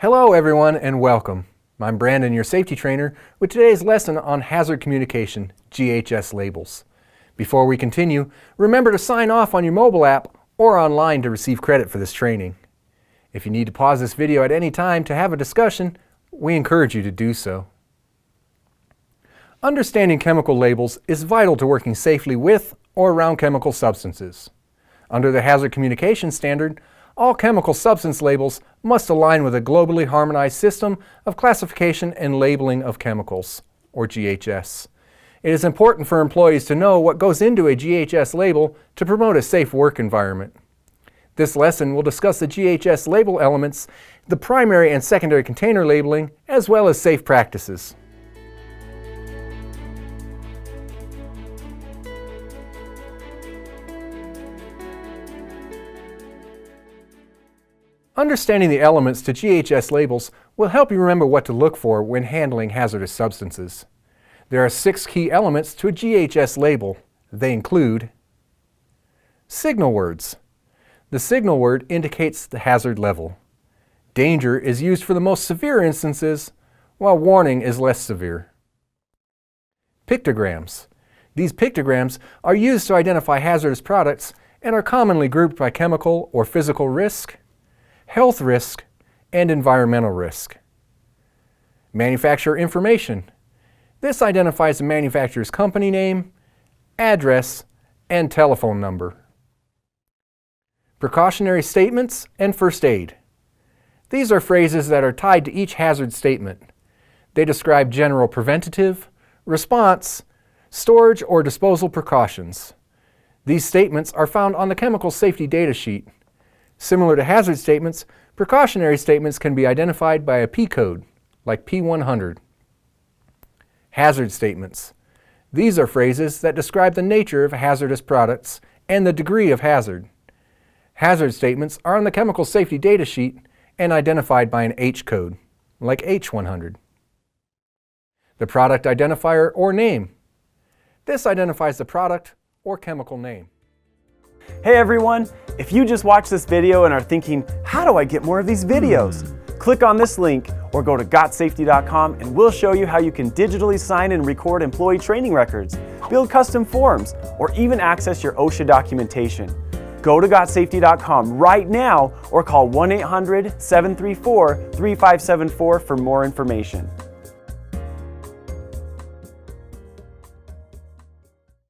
Hello everyone and welcome. I'm Brandon, your safety trainer, with today's lesson on hazard communication, GHS labels. Before we continue, remember to sign off on your mobile app or online to receive credit for this training. If you need to pause this video at any time to have a discussion, we encourage you to do so. Understanding chemical labels is vital to working safely with or around chemical substances. Under the Hazard Communication Standard, all chemical substance labels must align with a globally harmonized system of classification and labeling of chemicals, or GHS. It is important for employees to know what goes into a GHS label to promote a safe work environment. This lesson will discuss the GHS label elements, the primary and secondary container labeling, as well as safe practices. Understanding the elements to GHS labels will help you remember what to look for when handling hazardous substances. There are 6 key elements to a GHS label. They include signal words. The signal word indicates the hazard level. Danger is used for the most severe instances, while warning is less severe. Pictograms. These pictograms are used to identify hazardous products and are commonly grouped by chemical or physical risk, health risk, and environmental risk. Manufacturer information. This identifies the manufacturer's company name, address, and telephone number. Precautionary statements and first aid. These are phrases that are tied to each hazard statement. They describe general preventative, response, storage, or disposal precautions. These statements are found on the chemical safety data sheet. Similar to hazard statements, precautionary statements can be identified by a P code, like P100. Hazard statements. These are phrases that describe the nature of hazardous products and the degree of hazard. Hazard statements are on the chemical safety data sheet and identified by an H code, like H100. The product identifier or name. This identifies the product or chemical name. Hey everyone, if you just watched this video and are thinking, how do I get more of these videos? Click on this link or go to GotSafety.com and we'll show you how you can digitally sign and record employee training records, build custom forms, or even access your OSHA documentation. Go to GotSafety.com right now or call 1-800-734-3574 for more information.